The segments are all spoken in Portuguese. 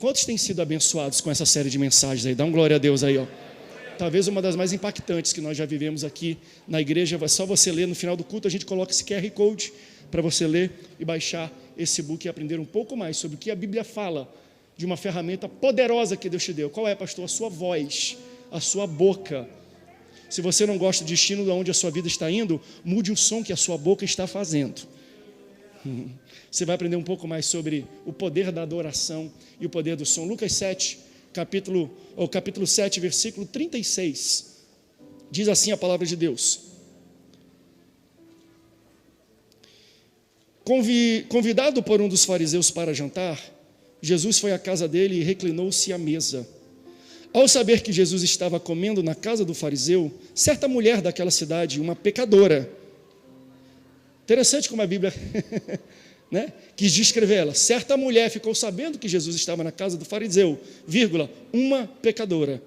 Quantos têm sido abençoados com essa série de mensagens aí? Dá um glória a Deus aí, ó. Talvez uma das mais impactantes que nós já vivemos aqui na igreja. É só você ler no final do culto, a gente coloca esse QR Code para você ler e baixar esse book e aprender um pouco mais sobre o que a Bíblia fala de uma ferramenta poderosa que Deus te deu. Qual é, pastor? A sua voz, a sua boca. Se você não gosta do destino de onde a sua vida está indo, mude o som que a sua boca está fazendo. Você vai aprender um pouco mais sobre o poder da adoração e o poder do som. Lucas 7, capítulo 7, versículo 36. Diz assim a palavra de Deus: Convidado por um dos fariseus para jantar, Jesus foi à casa dele e reclinou-se à mesa. Ao saber que Jesus estava comendo na casa do fariseu, certa mulher daquela cidade, uma pecadora, interessante como a Bíblia quis descrever ela, certa mulher ficou sabendo que Jesus estava na casa do fariseu, uma pecadora,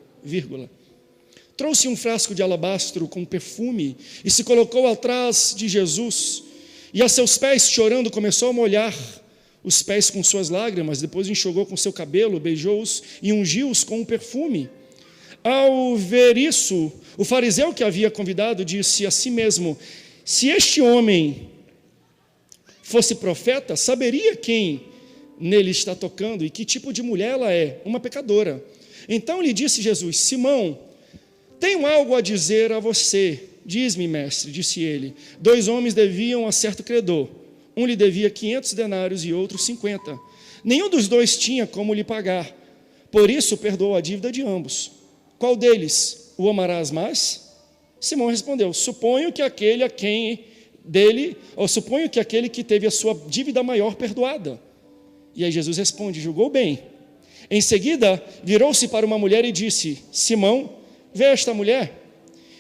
trouxe um frasco de alabastro com perfume e se colocou atrás de Jesus, e a seus pés, chorando, começou a molhar os pés com suas lágrimas, depois enxugou com seu cabelo, beijou-os e ungiu-os com um perfume. Ao ver isso, o fariseu que havia convidado disse a si mesmo: se este homem fosse profeta, saberia quem nele está tocando e que tipo de mulher ela é, uma pecadora. Então lhe disse Jesus: Simão, tenho algo a dizer a você. Diz-me, mestre, disse ele. 2 homens deviam a certo credor. Um lhe devia 500 denários e outro 50. Nenhum dos dois tinha como lhe pagar. Por isso perdoou a dívida de ambos. Qual deles o amarás mais? Simão respondeu: suponho que aquele que teve a sua dívida maior perdoada. E aí Jesus responde: julgou bem. Em seguida, virou-se para uma mulher e disse: Simão, vê esta mulher?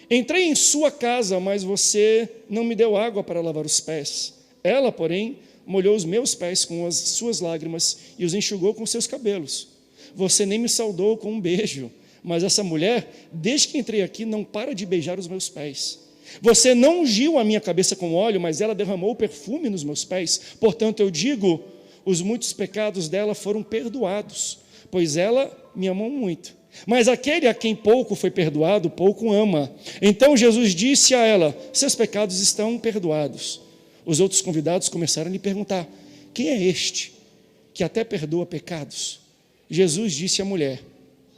Entrei em sua casa, mas você não me deu água para lavar os pés. Ela, porém, molhou os meus pés com as suas lágrimas e os enxugou com seus cabelos. Você nem me saudou com um beijo, mas essa mulher, desde que entrei aqui, não para de beijar os meus pés. Você não ungiu a minha cabeça com óleo, mas ela derramou perfume nos meus pés. Portanto, eu digo, os muitos pecados dela foram perdoados, pois ela me amou muito. Mas aquele a quem pouco foi perdoado, pouco ama. Então Jesus disse a ela: seus pecados estão perdoados. Os outros convidados começaram a lhe perguntar: quem é este que até perdoa pecados? Jesus disse à mulher: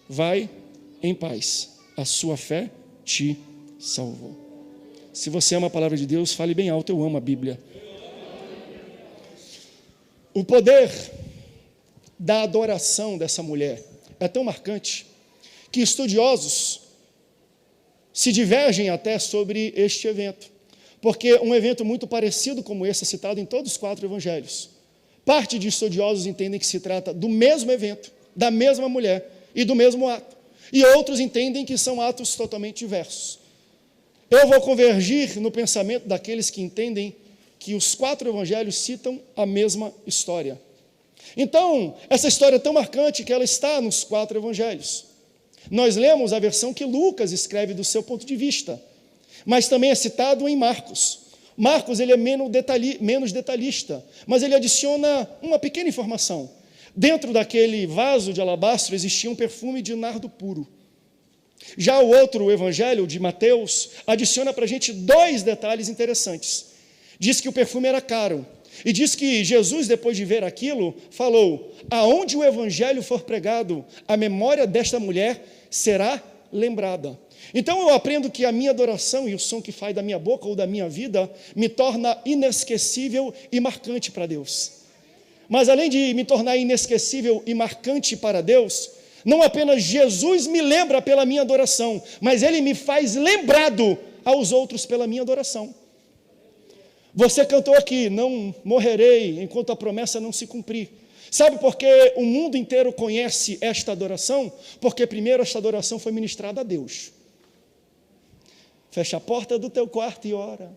vai em paz, a sua fé te salvou. Se você ama a palavra de Deus, fale bem alto: eu amo a Bíblia. O poder da adoração dessa mulher é tão marcante que estudiosos se divergem até sobre este evento, porque um evento muito parecido como esse é citado em todos os 4 evangelhos. Parte de estudiosos entendem que se trata do mesmo evento, da mesma mulher e do mesmo ato, e outros entendem que são atos totalmente diversos. Eu vou convergir no pensamento daqueles que entendem que os 4 evangelhos citam a mesma história. Então, essa história é tão marcante que ela está nos 4 evangelhos. Nós lemos a versão que Lucas escreve do seu ponto de vista, mas também é citado em Marcos. Marcos ele é menos detalhista, mas ele adiciona uma pequena informação. Dentro daquele vaso de alabastro existia um perfume de nardo puro. Já o outro evangelho, de Mateus, adiciona para a gente 2 detalhes interessantes. Diz que o perfume era caro, e diz que Jesus, depois de ver aquilo, falou: aonde o evangelho for pregado, a memória desta mulher será lembrada. Então eu aprendo que a minha adoração e o som que faz da minha boca ou da minha vida me torna inesquecível e marcante para Deus. Mas além de me tornar inesquecível e marcante para Deus, não apenas Jesus me lembra pela minha adoração, mas Ele me faz lembrado aos outros pela minha adoração. Você cantou aqui: não morrerei enquanto a promessa não se cumprir. Sabe por que o mundo inteiro conhece esta adoração? Porque primeiro esta adoração foi ministrada a Deus. Fecha a porta do teu quarto e ora.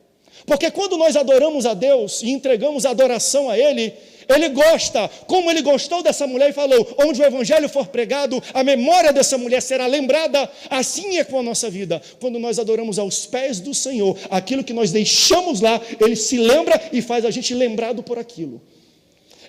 Porque quando nós adoramos a Deus e entregamos a adoração a Ele, Ele gosta, como Ele gostou dessa mulher e falou: onde o evangelho for pregado, a memória dessa mulher será lembrada. Assim é com a nossa vida. Quando nós adoramos aos pés do Senhor, aquilo que nós deixamos lá, Ele se lembra e faz a gente lembrado por aquilo.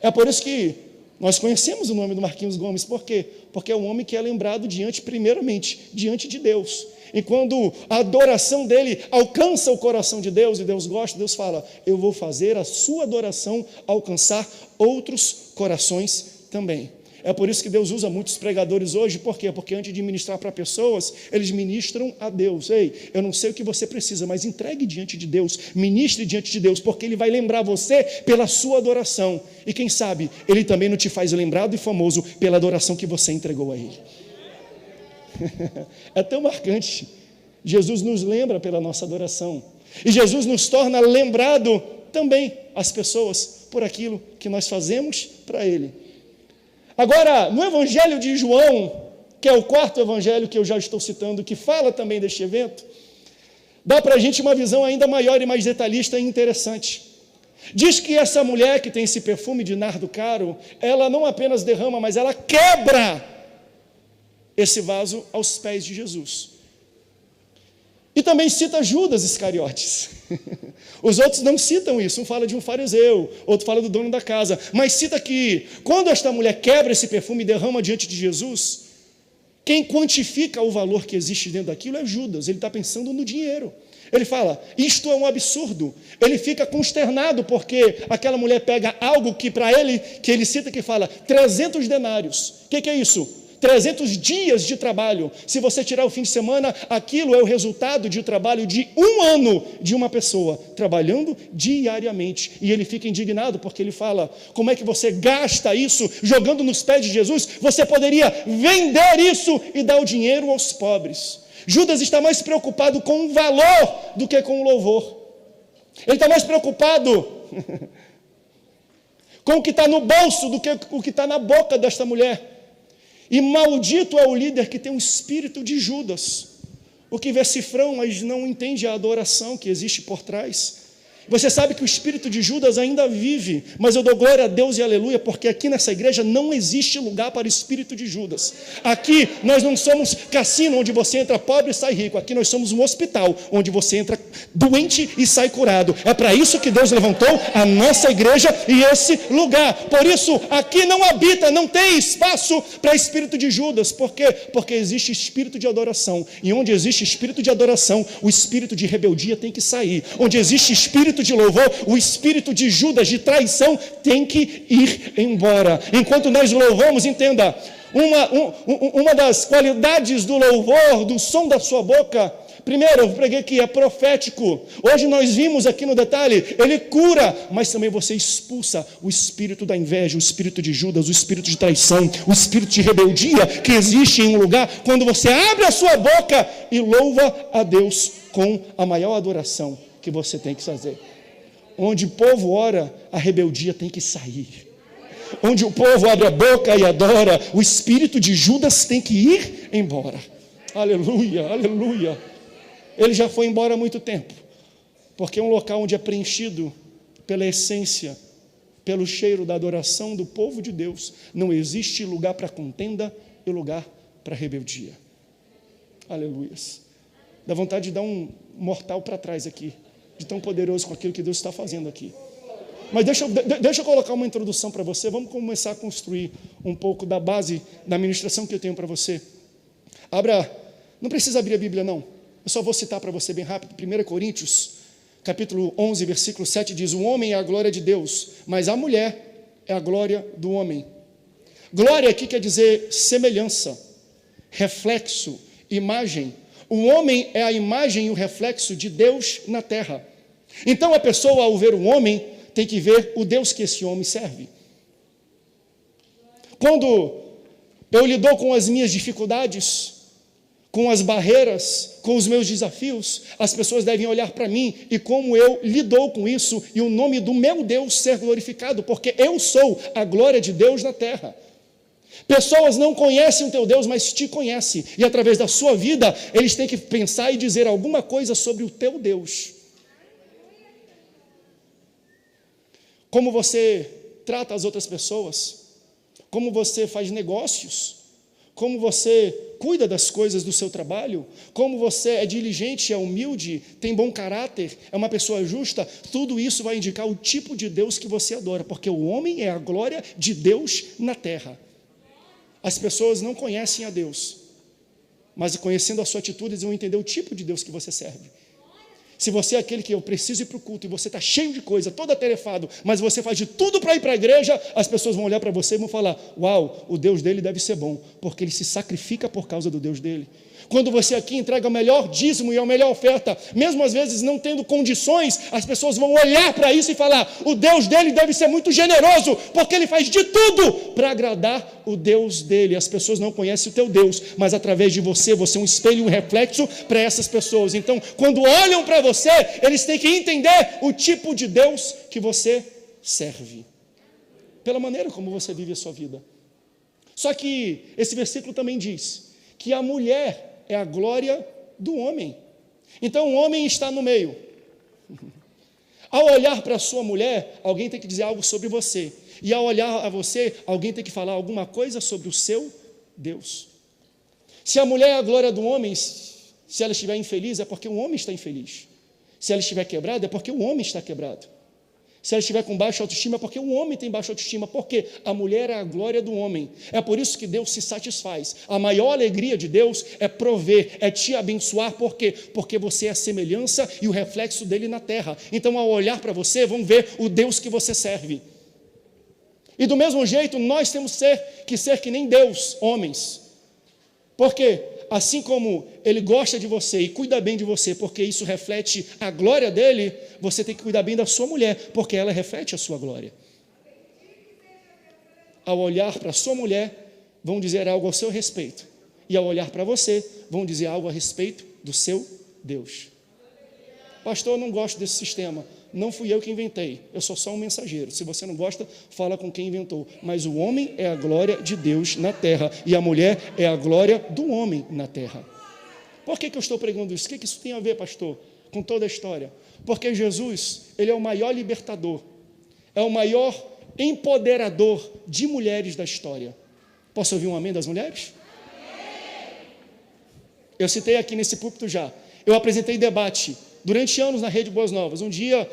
É por isso que Nós conhecemos o nome do Marquinhos Gomes, por quê? Porque é um homem que é lembrado primeiramente, diante de Deus. E quando a adoração dele alcança o coração de Deus, e Deus gosta, Deus fala, eu vou fazer a sua adoração alcançar outros corações também. É por isso que Deus usa muitos pregadores hoje, por quê? Porque antes de ministrar para pessoas, eles ministram a Deus. Ei, eu não sei o que você precisa, mas entregue diante de Deus, ministre diante de Deus, porque Ele vai lembrar você pela sua adoração. E quem sabe, Ele também não te faz lembrado e famoso pela adoração que você entregou a Ele. É tão marcante. Jesus nos lembra pela nossa adoração. E Jesus nos torna lembrado também as pessoas por aquilo que nós fazemos para Ele. Agora, no Evangelho de João, que é o quarto evangelho que eu já estou citando, que fala também deste evento, dá para a gente uma visão ainda maior e mais detalhista e interessante. Diz que essa mulher que tem esse perfume de nardo caro, ela não apenas derrama, mas ela quebra esse vaso aos pés de Jesus. E também cita Judas Iscariotes. Os outros não citam isso. Um fala de um fariseu, outro fala do dono da casa. Mas cita que quando esta mulher quebra esse perfume e derrama diante de Jesus, quem quantifica o valor que existe dentro daquilo é Judas. Ele está pensando no dinheiro. Ele fala, isto é um absurdo. Ele fica consternado porque aquela mulher pega algo que para ele, que ele cita que fala, 300 denários. O que é isso? 300 dias de trabalho. Se você tirar o fim de semana, aquilo é o resultado de trabalho de um ano de uma pessoa, trabalhando diariamente. E ele fica indignado porque ele fala, como é que você gasta isso jogando nos pés de Jesus? Você poderia vender isso e dar o dinheiro aos pobres. Judas está mais preocupado com o valor do que com o louvor. Ele está mais preocupado com o que está no bolso do que o que está na boca desta mulher. E maldito é o líder que tem um espírito de Judas, o que vê cifrão, mas não entende a adoração que existe por trás. Você sabe que o espírito de Judas ainda vive, mas eu dou glória a Deus e aleluia, porque aqui nessa igreja não existe lugar para o espírito de Judas. Aqui nós não somos cassino onde você entra pobre e sai rico. Aqui nós somos um hospital onde você entra doente e sai curado. É para isso que Deus levantou a nossa igreja e esse lugar. Por isso aqui não habita, não tem espaço para espírito de Judas. Por quê? Porque existe espírito de adoração. E onde existe espírito de adoração, o espírito de rebeldia tem que sair. Onde existe espírito de louvor, o espírito de Judas, de traição, tem que ir embora. Enquanto nós louvamos, entenda, uma das qualidades do louvor, do som da sua boca, primeiro, eu preguei que é profético. Hoje nós vimos aqui no detalhe, ele cura, mas também você expulsa o espírito da inveja, o espírito de Judas, o espírito de traição, o espírito de rebeldia que existe em um lugar, quando você abre a sua boca e louva a Deus com a maior adoração que você tem que fazer. Onde o povo ora, a rebeldia tem que sair. Onde o povo abre a boca e adora, o espírito de Judas tem que ir embora. Aleluia, aleluia. Ele já foi embora há muito tempo, porque é um local onde é preenchido pela essência, pelo cheiro da adoração do povo de Deus. Não existe lugar para contenda e lugar para rebeldia. Aleluias. Dá vontade de dar um mortal para trás aqui, de tão poderoso com aquilo que Deus está fazendo aqui. Mas deixa eu colocar uma introdução para você. Vamos começar a construir um pouco da base da ministração que eu tenho para você. Não precisa abrir a Bíblia não, eu só vou citar para você bem rápido. 1 Coríntios, capítulo 11, versículo 7 diz, o homem é a glória de Deus, mas a mulher é a glória do homem. Glória aqui quer dizer semelhança, reflexo, imagem. O homem é a imagem e o reflexo de Deus na terra. Então a pessoa, ao ver o homem, tem que ver o Deus que esse homem serve. Quando eu lido com as minhas dificuldades, com as barreiras, com os meus desafios, as pessoas devem olhar para mim e como eu lido com isso e o nome do meu Deus ser glorificado, porque eu sou a glória de Deus na terra. Pessoas não conhecem o teu Deus, mas te conhecem. E através da sua vida, eles têm que pensar e dizer alguma coisa sobre o teu Deus. Como você trata as outras pessoas, como você faz negócios, como você cuida das coisas do seu trabalho, como você é diligente, é humilde, tem bom caráter, é uma pessoa justa, tudo isso vai indicar o tipo de Deus que você adora, porque o homem é a glória de Deus na terra. As pessoas não conhecem a Deus, mas conhecendo a sua atitude, eles vão entender o tipo de Deus que você serve. Se você é aquele que eu preciso ir para o culto e você está cheio de coisa, todo atarefado, mas você faz de tudo para ir para a igreja, as pessoas vão olhar para você e vão falar: uau, o Deus dele deve ser bom, porque ele se sacrifica por causa do Deus dele. Quando você aqui entrega o melhor dízimo e a melhor oferta, mesmo às vezes não tendo condições, as pessoas vão olhar para isso e falar: o Deus dele deve ser muito generoso, porque ele faz de tudo para agradar o Deus dele. As pessoas não conhecem o teu Deus, mas através de você, você é um espelho e um reflexo para essas pessoas. Então, quando olham para você, eles têm que entender o tipo de Deus que você serve, pela maneira como você vive a sua vida. Só que esse versículo também diz que a mulher é a glória do homem. Então o homem está no meio. Ao olhar para a sua mulher, alguém tem que dizer algo sobre você. E ao olhar a você, alguém tem que falar alguma coisa sobre o seu Deus. Se a mulher é a glória do homem, se ela estiver infeliz, é porque o homem está infeliz. Se ela estiver quebrada, é porque o homem está quebrado. Se ela estiver com baixa autoestima, é porque o homem tem baixa autoestima. Porque a mulher é a glória do homem. É por isso que Deus se satisfaz. A maior alegria de Deus é prover, é te abençoar. Por quê? Porque você é a semelhança e o reflexo dele na terra. Então, ao olhar para você, vão ver o Deus que você serve. E do mesmo jeito, nós temos que ser que nem Deus, homens. Por quê? Assim como ele gosta de você e cuida bem de você, porque isso reflete a glória dele, você tem que cuidar bem da sua mulher, porque ela reflete a sua glória. Ao olhar para a sua mulher, vão dizer algo ao seu respeito. E ao olhar para você, vão dizer algo a respeito do seu Deus. Pastor, eu não gosto desse sistema. Não fui eu que inventei, eu sou só um mensageiro. Se você não gosta, fala com quem inventou. Mas o homem é a glória de Deus na terra, e a mulher é a glória do homem na terra. Por que eu estou pregando isso? O que isso tem a ver, pastor, com toda a história? Porque Jesus, ele é o maior libertador, é o maior empoderador de mulheres da história. Posso ouvir um amém das mulheres? Eu citei aqui nesse púlpito já. Eu apresentei debate durante anos na Rede Boas Novas. Um dia,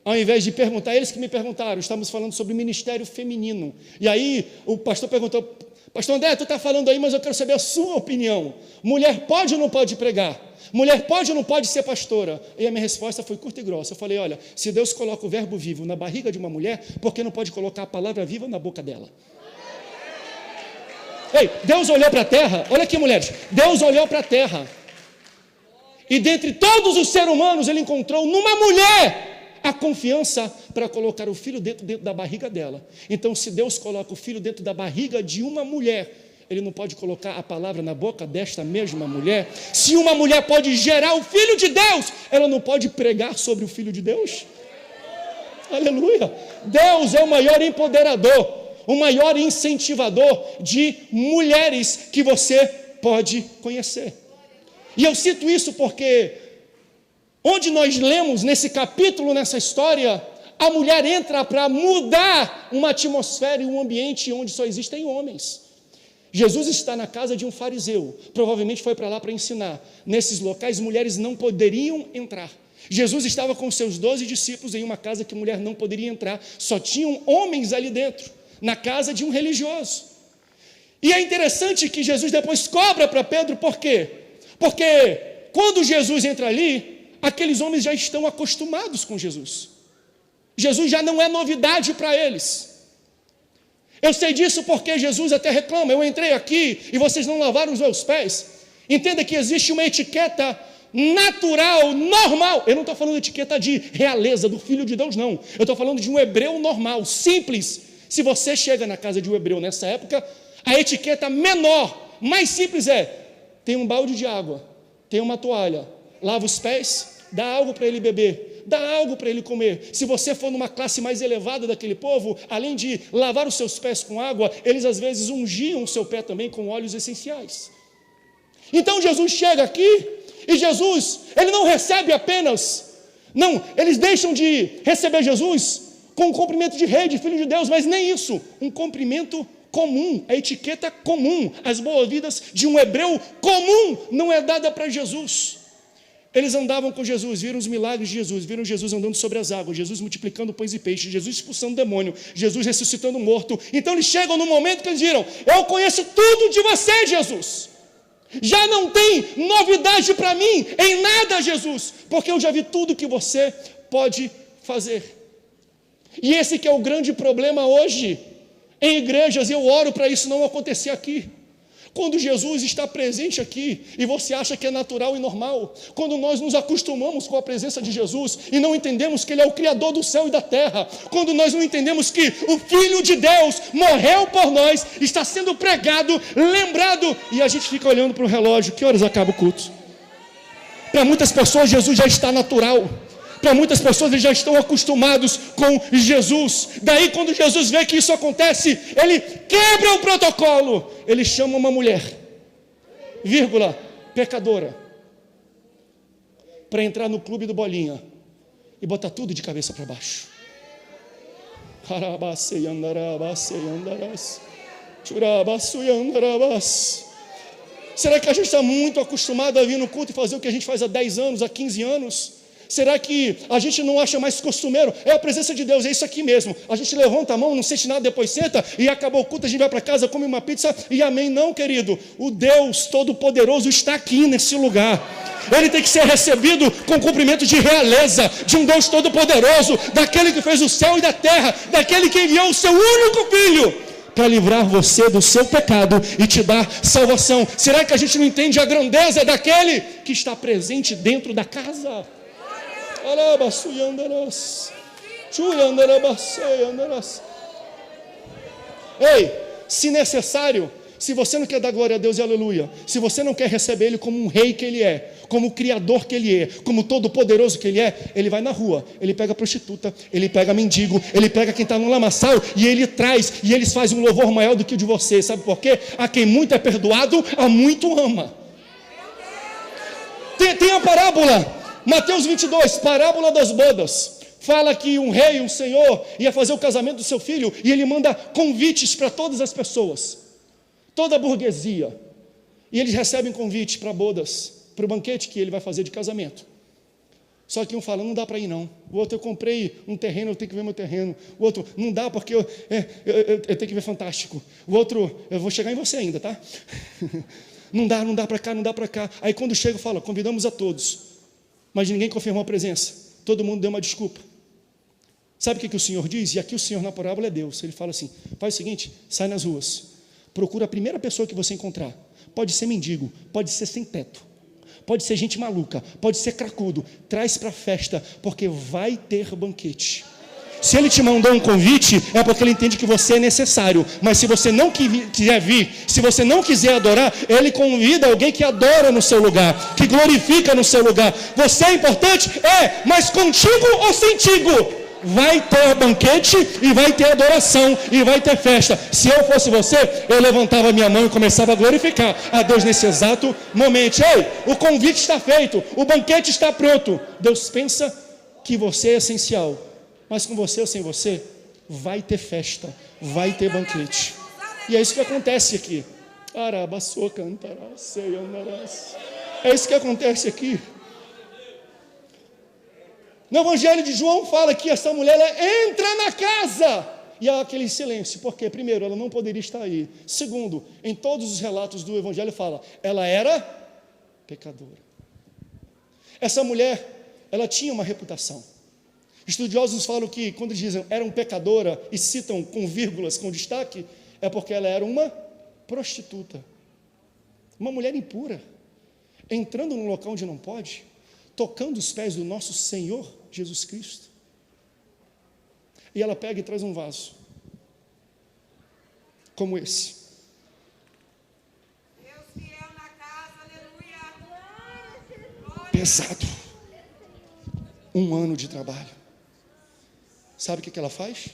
ao invés de perguntar, eles que me perguntaram, estamos falando sobre ministério feminino. E aí o pastor perguntou: pastor André, tu está falando aí, mas eu quero saber a sua opinião. Mulher pode ou não pode pregar? Mulher pode ou não pode ser pastora? E a minha resposta foi curta e grossa. Eu falei: olha, se Deus coloca o verbo vivo na barriga de uma mulher, por que não pode colocar a palavra viva na boca dela? Ei, Deus olhou para a terra, olha aqui, mulheres, Deus olhou para a terra, e dentre todos os seres humanos, ele encontrou numa mulher a confiança para colocar o filho dentro da barriga dela. Então, se Deus coloca o filho dentro da barriga de uma mulher, ele não pode colocar a palavra na boca desta mesma mulher? Se uma mulher pode gerar o filho de Deus, ela não pode pregar sobre o filho de Deus? Aleluia! Deus é o maior empoderador, o maior incentivador de mulheres que você pode conhecer. E eu cito isso porque, onde nós lemos nesse capítulo, nessa história, a mulher entra para mudar uma atmosfera e um ambiente onde só existem homens. Jesus está na casa de um fariseu, provavelmente foi para lá para ensinar. Nesses locais, mulheres não poderiam entrar. Jesus estava com seus 12 discípulos em uma casa que mulher não poderia entrar, só tinham homens ali dentro, na casa de um religioso. E é interessante que Jesus depois cobra para Pedro, por quê? Porque quando Jesus entra ali, aqueles homens já estão acostumados com Jesus. Jesus já não é novidade para eles. Eu sei disso porque Jesus até reclama: eu entrei aqui e vocês não lavaram os meus pés. Entenda que existe uma etiqueta natural, normal. Eu não estou falando de etiqueta de realeza, do Filho de Deus, não. Eu estou falando de um hebreu normal, simples. Se você chega na casa de um hebreu nessa época, a etiqueta menor, mais simples é: tem um balde de água, tem uma toalha, lava os pés, dá algo para ele beber, dá algo para ele comer. Se você for numa classe mais elevada daquele povo, além de lavar os seus pés com água, eles às vezes ungiam o seu pé também com óleos essenciais. Então Jesus chega aqui, e Jesus, ele não recebe apenas, não, eles deixam de receber Jesus com um cumprimento de rei, de filho de Deus, mas nem isso, um cumprimento comum, a etiqueta comum, as boas-vindas de um hebreu comum não é dada para Jesus. Eles andavam com Jesus, viram os milagres de Jesus, viram Jesus andando sobre as águas, Jesus multiplicando pães e peixes, Jesus expulsando demônio, Jesus ressuscitando morto. Então eles chegam no momento que eles viram: eu conheço tudo de você, Jesus. Já não tem novidade para mim em nada, Jesus, porque eu já vi tudo que você pode fazer. E esse que é o grande problema hoje em igrejas, e eu oro para isso não acontecer aqui. Quando Jesus está presente aqui e você acha que é natural e normal, quando nós nos acostumamos com a presença de Jesus e não entendemos que Ele é o Criador do céu e da terra, quando nós não entendemos que o Filho de Deus morreu por nós, está sendo pregado, lembrado, e a gente fica olhando para o relógio: que horas acaba o culto? Para muitas pessoas Jesus já está natural. Para muitas pessoas eles já estão acostumados com Jesus. Daí quando Jesus vê que isso acontece, Ele quebra o protocolo. Ele chama uma mulher, vírgula, pecadora, para entrar no clube do Bolinha e botar tudo de cabeça para baixo. Será que a gente está muito acostumado a vir no culto e fazer o que a gente faz há 10 anos, há 15 anos? Será que a gente não acha mais costumeiro? É a presença de Deus, é isso aqui mesmo. A gente levanta a mão, não sente nada, depois senta e acabou o culto, a gente vai para casa, come uma pizza e amém. Não, querido, o Deus Todo-Poderoso está aqui nesse lugar. Ele tem que ser recebido com cumprimento de realeza, de um Deus Todo-Poderoso, daquele que fez o céu e da terra, daquele que enviou o seu único Filho para livrar você do seu pecado e te dar salvação. Será que a gente não entende a grandeza daquele que está presente dentro da casa? Ei, se necessário, se você não quer dar glória a Deus e aleluia, se você não quer receber Ele como um rei que Ele é, como o criador que Ele é, como todo poderoso que Ele é, Ele vai na rua, Ele pega prostituta, Ele pega mendigo, Ele pega quem está no lamaçal e Ele traz, e eles fazem um louvor maior do que o de você. Sabe por quê? A quem muito é perdoado, a muito ama. Tem a parábola, Mateus 22, parábola das bodas. Fala que um rei, um senhor, ia fazer o casamento do seu filho e ele manda convites para todas as pessoas, toda a burguesia. E eles recebem convite para bodas, para o banquete que ele vai fazer de casamento. Só que um fala: não dá para ir não. O outro: eu comprei um terreno, eu tenho que ver meu terreno. O outro: não dá porque eu tenho que ver Fantástico. O outro: eu vou chegar em você ainda, tá? Não dá para cá, não dá para cá. Aí quando chega, fala: convidamos a todos. Mas ninguém confirmou a presença. Todo mundo deu uma desculpa. Sabe o que o Senhor diz? E aqui o Senhor na parábola é Deus. Ele fala assim: faz o seguinte, sai nas ruas, procura a primeira pessoa que você encontrar. Pode ser mendigo, pode ser sem teto, pode ser gente maluca, pode ser cracudo. Traz para a festa, porque vai ter banquete. Se Ele te mandou um convite, é porque Ele entende que você é necessário. Mas se você não quiser vir, se você não quiser adorar, Ele convida alguém que adora no seu lugar, que glorifica no seu lugar. Você é importante? É, mas contigo ou sentigo? Vai ter banquete e vai ter adoração e vai ter festa. Se eu fosse você, eu levantava a minha mão e começava a glorificar a Deus nesse exato momento. Ei, o convite está feito, o banquete está pronto. Deus pensa que você é essencial. Mas com você ou sem você, vai ter festa, vai ter banquete. E é isso que acontece aqui. É isso que acontece aqui. No Evangelho de João fala que essa mulher, ela entra na casa. E há aquele silêncio, porque primeiro, ela não poderia estar aí. Segundo, em todos os relatos do Evangelho fala, ela era pecadora. Essa mulher, ela tinha uma reputação. Estudiosos falam que quando dizem era pecadora e citam com vírgulas, com destaque, é porque ela era uma prostituta, uma mulher impura, entrando num local onde não pode, tocando os pés do nosso Senhor Jesus Cristo. E ela pega e traz um vaso como esse. Deus fiel na casa, aleluia. Pesado. 1 ano de trabalho. Sabe o que ela faz?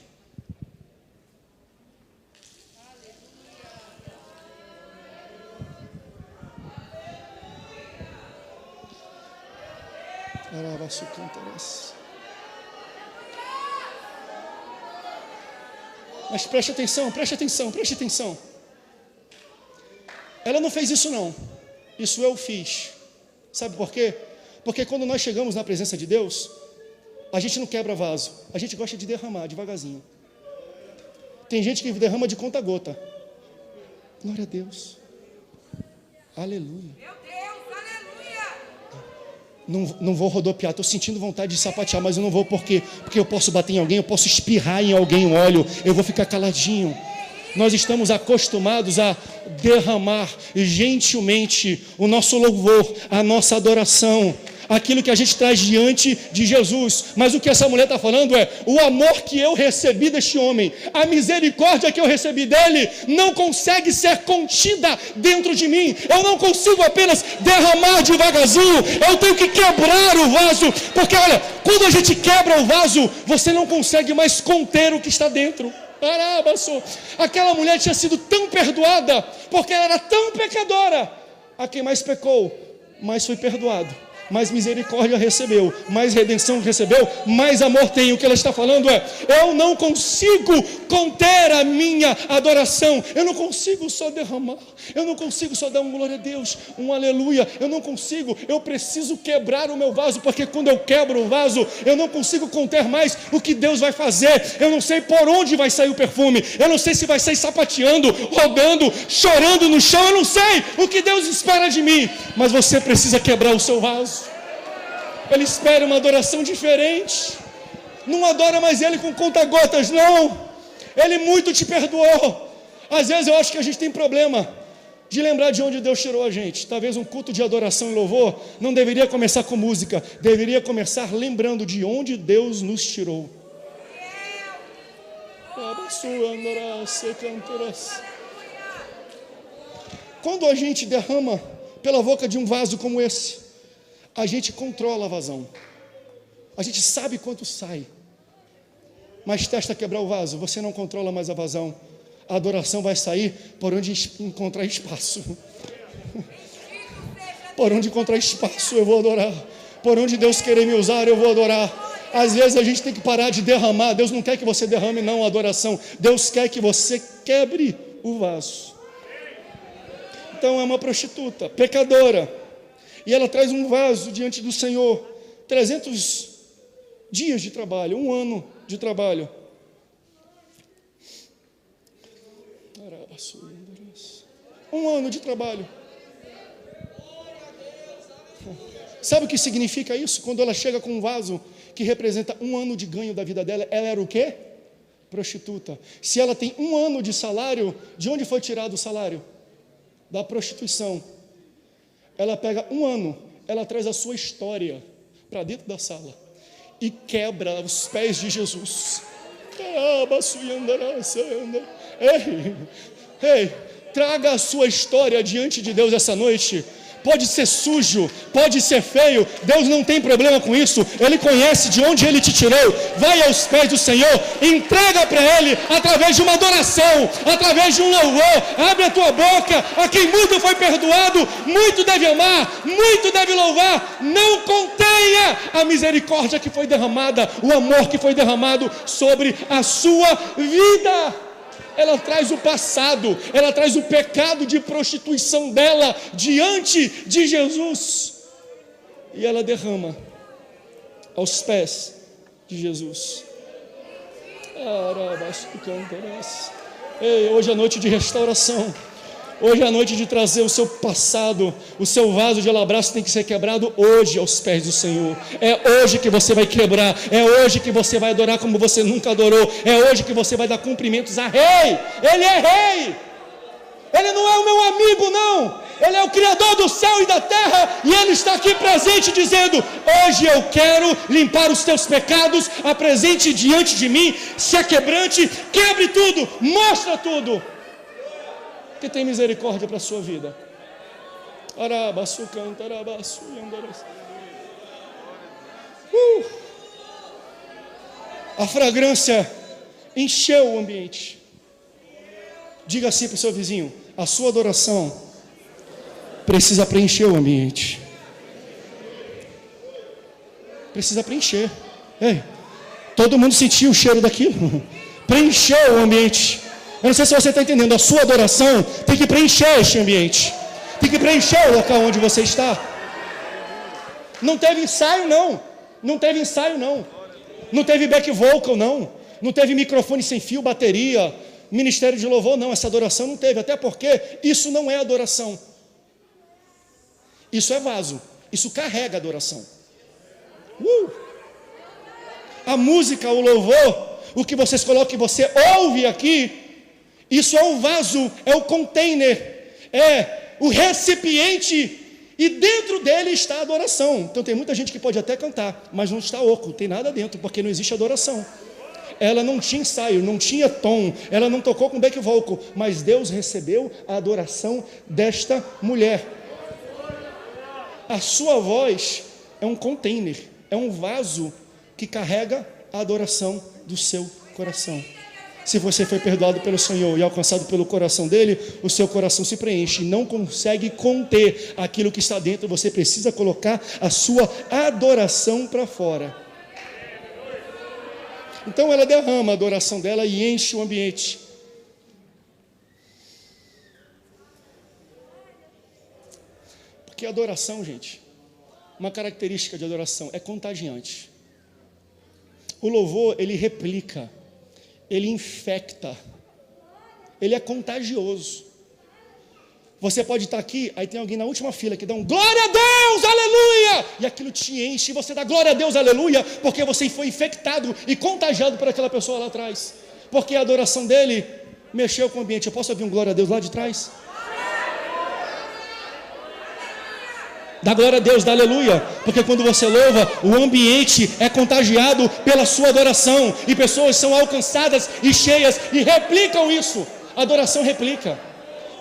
Mas preste atenção, preste atenção, preste atenção. Ela não fez isso não. Isso eu fiz. Sabe por quê? Porque quando nós chegamos na presença de Deus, a gente não quebra vaso. A gente gosta de derramar devagarzinho. Tem gente que derrama de conta gota. Glória a Deus. Aleluia. Meu Deus, aleluia. Não vou rodopiar, estou sentindo vontade de sapatear, mas eu não vou porque eu posso bater em alguém, eu posso espirrar em alguém o óleo, eu vou ficar caladinho. Nós estamos acostumados a derramar gentilmente o nosso louvor, a nossa adoração, aquilo que a gente traz diante de Jesus. Mas o que essa mulher está falando é: o amor que eu recebi deste homem, a misericórdia que eu recebi dele, não consegue ser contida dentro de mim. Eu não consigo apenas derramar devagarzinho, eu tenho que quebrar o vaso, porque olha, quando a gente quebra o vaso, você não consegue mais conter o que está dentro. Aquela mulher tinha sido tão perdoada, porque ela era tão pecadora. A quem mais pecou, mais foi perdoado, mais misericórdia recebeu, mais redenção recebeu, mais amor tem. O que ela está falando é: eu não consigo conter a minha adoração, eu não consigo só derramar, eu não consigo só dar um glória a Deus, um aleluia, eu não consigo, eu preciso quebrar o meu vaso, porque quando eu quebro o vaso, eu não consigo conter mais o que Deus vai fazer. Eu não sei por onde vai sair o perfume, eu não sei se vai sair sapateando, rodando, chorando no chão, eu não sei o que Deus espera de mim, mas você precisa quebrar o seu vaso. Ele espera uma adoração diferente. Não adora mais Ele com conta-gotas, não. Ele muito te perdoou. Às vezes eu acho que a gente tem problema de lembrar de onde Deus tirou a gente. Talvez um culto de adoração e louvor não deveria começar com música, deveria começar lembrando de onde Deus nos tirou. Quando a gente derrama pela boca de um vaso como esse, a gente controla a vazão. A gente sabe quanto sai. Mas testa quebrar o vaso, você não controla mais a vazão. A adoração vai sair por onde encontrar espaço. Por onde encontrar espaço eu vou adorar. Por onde Deus querer me usar eu vou adorar. Às vezes a gente tem que parar de derramar. Deus não quer que você derrame não a adoração. Deus quer que você quebre o vaso. Então é uma prostituta, pecadora. E ela traz um vaso diante do Senhor. 300 dias de trabalho, 1 ano de trabalho. Um ano de trabalho. Sabe o que significa isso? Quando ela chega com um vaso que representa 1 ano de ganho da vida dela, ela era o quê? Prostituta. Se ela tem 1 ano de salário, de onde foi tirado o salário? Da prostituição. Ela pega 1 ano, ela traz a sua história para dentro da sala e quebra os pés de Jesus. Ei, traga a sua história diante de Deus essa noite. Pode ser sujo, pode ser feio, Deus não tem problema com isso. Ele conhece de onde Ele te tirou. Vai aos pés do Senhor, entrega para Ele através de uma adoração, através de um louvor. Abre a tua boca. A quem muito foi perdoado, muito deve amar, muito deve louvar. Não contenha a misericórdia que foi derramada, o amor que foi derramado sobre a sua vida. Ela traz o passado, ela traz o pecado de prostituição dela diante de Jesus. E ela derrama aos pés de Jesus. Ei, hoje é noite de restauração. Hoje é a noite de trazer o seu passado, o seu vaso de alabastro tem que ser quebrado hoje aos pés do Senhor. É hoje que você vai quebrar, é hoje que você vai adorar como você nunca adorou, é hoje que você vai dar cumprimentos a Rei. Ele é Rei, Ele não é o meu amigo não, Ele é o Criador do céu e da terra, e Ele está aqui presente dizendo: hoje eu quero limpar os teus pecados, apresente diante de mim, se aquebrante, quebre tudo, mostra tudo, que tem misericórdia para a sua vida. A fragrância encheu o ambiente. Diga assim para o seu vizinho: a sua adoração precisa preencher o ambiente. Precisa preencher. Ei, todo mundo sentiu o cheiro daquilo. preencher o ambiente. Eu não sei se você está entendendo, a sua adoração tem que preencher este ambiente, tem que preencher o local onde você está. Não teve ensaio não, não teve ensaio não, não teve back vocal não teve microfone sem fio, bateria, ministério de louvor, não, essa adoração não teve, até porque isso não é adoração, isso é vaso, isso carrega adoração. A música, o louvor, o que vocês colocam, que você ouve aqui, isso é o vaso, é o container, é o recipiente, e dentro dele está a adoração. Então tem muita gente que pode até cantar, mas não está oco, não tem nada dentro, porque não existe adoração. Ela não tinha ensaio, não tinha tom, ela não tocou com back vocal, mas Deus recebeu a adoração desta mulher. A sua voz é um container, é um vaso que carrega a adoração do seu coração. Se você foi perdoado pelo Senhor e alcançado pelo coração dele, o seu coração se preenche e não consegue conter aquilo que está dentro. Você precisa colocar a sua adoração para fora. Então ela derrama a adoração dela e enche o ambiente. Porque a adoração, gente, uma característica de adoração é contagiante. O louvor, ele replica, ele infecta, ele é contagioso. Você pode estar aqui, aí tem alguém na última fila que dá um glória a Deus, aleluia, e aquilo te enche, e você dá glória a Deus, aleluia, porque você foi infectado e contagiado por aquela pessoa lá atrás, porque a adoração dele mexeu com o ambiente. Eu posso ouvir um glória a Deus lá de trás? Dá glória a Deus, dá aleluia, porque quando você louva, o ambiente é contagiado pela sua adoração, e pessoas são alcançadas e cheias, e replicam isso, a adoração replica,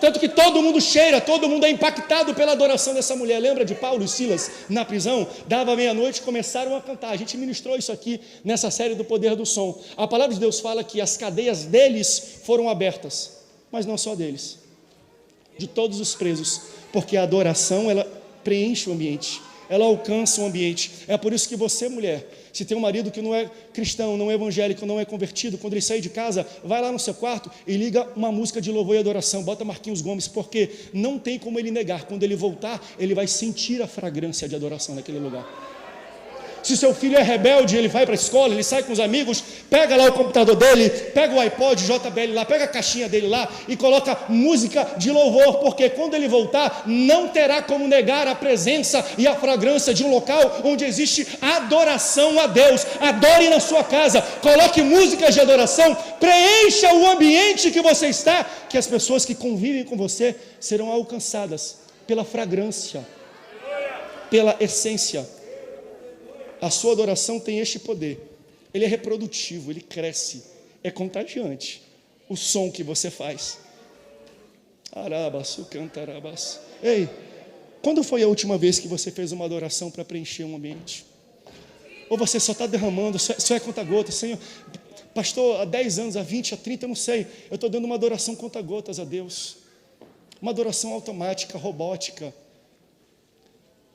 tanto que todo mundo cheira, todo mundo é impactado pela adoração dessa mulher. Lembra de Paulo e Silas na prisão? Dava meia-noite, começaram a cantar. A gente ministrou isso aqui nessa série do Poder do Som. A palavra de Deus fala que as cadeias deles foram abertas, mas não só deles, de todos os presos, porque a adoração, ela preenche o ambiente, ela alcança o ambiente. É por isso que você, mulher, se tem um marido que não é cristão, não é evangélico, não é convertido, quando ele sair de casa, vai lá no seu quarto e liga uma música de louvor e adoração, bota Marquinhos Gomes, porque não tem como ele negar, quando ele voltar, ele vai sentir a fragrância de adoração naquele lugar. Se seu filho é rebelde, ele vai para a escola, ele sai com os amigos, pega lá o computador dele, pega o iPod JBL lá, pega a caixinha dele lá e coloca música de louvor, porque quando ele voltar, não terá como negar a presença e a fragrância de um local onde existe adoração a Deus. Adore na sua casa, coloque músicas de adoração, preencha o ambiente que você está, que as pessoas que convivem com você serão alcançadas pela fragrância, pela essência. A sua adoração tem este poder, ele é reprodutivo, ele cresce, é contagiante, o som que você faz. Arabaçu, cantarabas. Ei, quando foi a última vez que você fez uma adoração para preencher um ambiente? Ou você só está derramando, só é conta-gotas? Senhor, pastor, há 10 anos, há 20, há 30, eu não sei, eu estou dando uma adoração conta-gotas a Deus, uma adoração automática, robótica.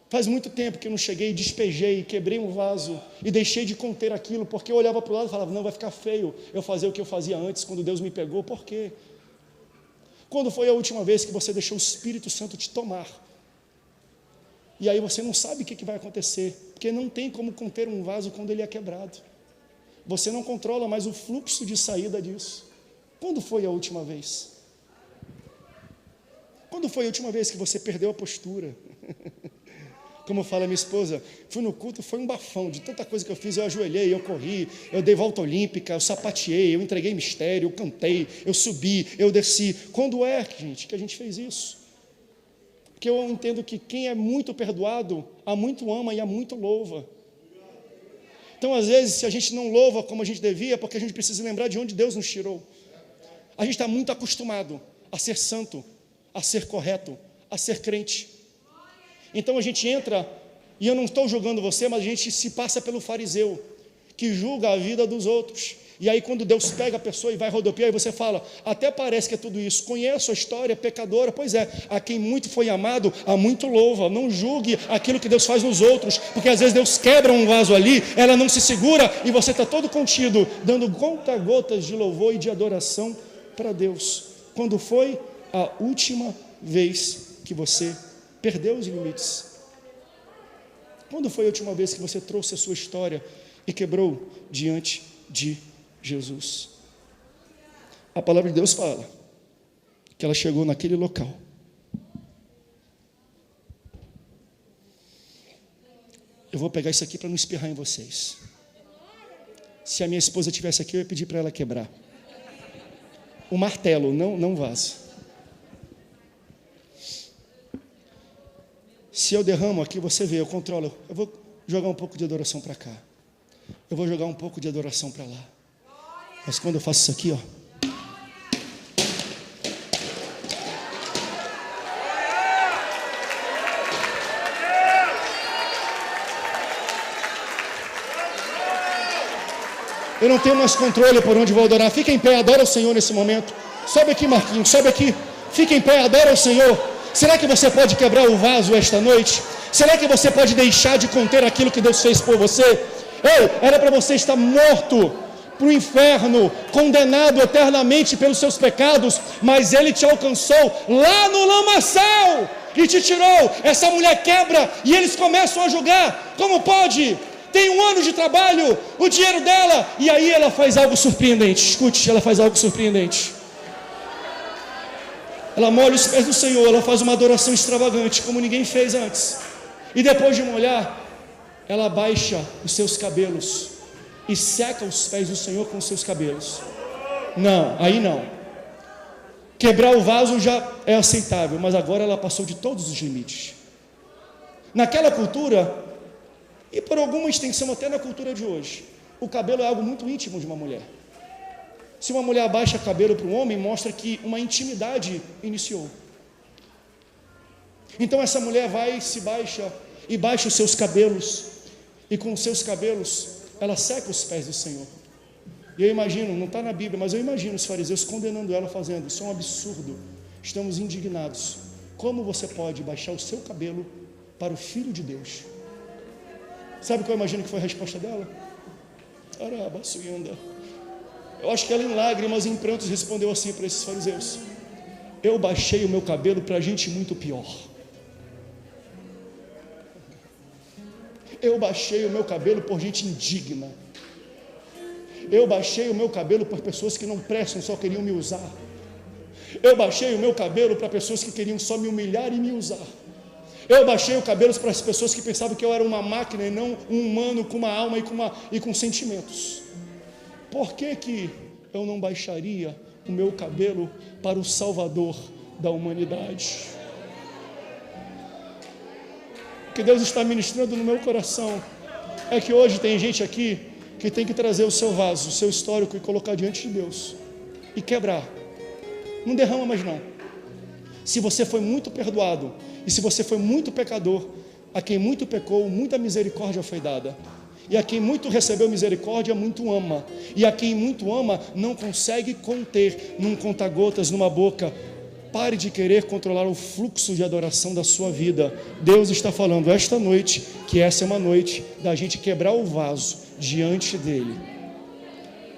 Faz muito tempo que eu não cheguei, despejei, quebrei um vaso e deixei de conter aquilo, porque eu olhava para o lado e falava, não, vai ficar feio eu fazer o que eu fazia antes, quando Deus me pegou. Por quê? Quando foi a última vez que você deixou o Espírito Santo te tomar? E aí você não sabe o que vai acontecer, porque não tem como conter um vaso quando ele é quebrado. Você não controla mais o fluxo de saída disso. Quando foi a última vez? Quando foi a última vez que você perdeu a postura? Como fala minha esposa, fui no culto, foi um bafão, de tanta coisa que eu fiz, eu ajoelhei, eu corri, eu dei volta olímpica, eu sapateei, eu entreguei mistério, eu cantei, eu subi, eu desci. Quando é, gente, que a gente fez isso? Porque eu entendo que quem é muito perdoado, há muito ama e há muito louva. Então, às vezes, se a gente não louva como a gente devia, é porque a gente precisa lembrar de onde Deus nos tirou. A gente está muito acostumado a ser santo, a ser correto, a ser crente. Então a gente entra, e eu não estou julgando você, mas a gente se passa pelo fariseu, que julga a vida dos outros, E aí quando Deus pega a pessoa e vai rodopiar, e você fala, até parece que é tudo isso, conheço a história, é pecadora, pois é, a quem muito foi amado, a muito louva. Não julgue aquilo que Deus faz nos outros, porque às vezes Deus quebra um vaso ali, ela não se segura, e você está todo contido, dando conta-gotas de louvor e de adoração para Deus. Quando foi a última vez que você perdeu os limites? Quando foi a última vez que você trouxe a sua história e quebrou diante de Jesus? A palavra de Deus fala que ela chegou naquele local. Eu vou pegar isso aqui para não espirrar em vocês. Se a minha esposa estivesse aqui, eu ia pedir para ela quebrar o martelo, não vaso. Se eu derramo aqui, você vê, eu controlo. Eu vou jogar um pouco de adoração para cá. Eu vou jogar um pouco de adoração para lá. Mas quando eu faço isso aqui, ó, eu não tenho mais controle por onde vou adorar. Fica em pé, adora o Senhor nesse momento. Sobe aqui, Marquinhos, sobe aqui. Fica em pé, adora o Senhor. Será que você pode quebrar o vaso esta noite? Será que você pode deixar de conter aquilo que Deus fez por você? Ei, era para você estar morto para o inferno, condenado eternamente pelos seus pecados, mas Ele te alcançou lá no lamaçal e te tirou. Essa mulher quebra e eles começam a julgar. Como pode? Tem 1 ano de trabalho, o dinheiro dela, e aí ela faz algo surpreendente. Escute, ela faz algo surpreendente. Ela molha os pés do Senhor, ela faz uma adoração extravagante, como ninguém fez antes. E depois de molhar, ela baixa os seus cabelos e seca os pés do Senhor com os seus cabelos. Não, aí não. Quebrar o vaso já é aceitável, mas agora ela passou de todos os limites. Naquela cultura, e por alguma extensão até na cultura de hoje, o cabelo é algo muito íntimo de uma mulher. Se uma mulher abaixa o cabelo para um homem, mostra que uma intimidade iniciou. Então essa mulher vai, se baixa e baixa os seus cabelos, e com os seus cabelos ela seca os pés do Senhor. E eu imagino, não está na Bíblia, mas eu imagino os fariseus condenando ela, fazendo, isso é um absurdo, estamos indignados. Como você pode baixar o seu cabelo para o Filho de Deus? Sabe qual eu imagino que foi a resposta dela? Eu acho que ela em lágrimas e em prantos respondeu assim para esses fariseus: eu baixei o meu cabelo para gente muito pior. Eu baixei o meu cabelo por gente indigna. Eu baixei o meu cabelo por pessoas que não prestam, só queriam me usar. Eu baixei o meu cabelo para pessoas que queriam só me humilhar e me usar. Eu baixei o cabelo para as pessoas que pensavam que eu era uma máquina e não um humano com uma alma e com sentimentos. Por que eu não baixaria o meu cabelo para o Salvador da humanidade? O que Deus está ministrando no meu coração é que hoje tem gente aqui que tem que trazer o seu vaso, o seu histórico, e colocar diante de Deus e quebrar. Não derrama mais não. Se você foi muito perdoado e se você foi muito pecador, a quem muito pecou, muita misericórdia foi dada. E a quem muito recebeu misericórdia, muito ama. E a quem muito ama, não consegue conter num conta-gotas, numa boca. Pare de querer controlar o fluxo de adoração da sua vida. Deus está falando esta noite que essa é uma noite da gente quebrar o vaso diante dEle.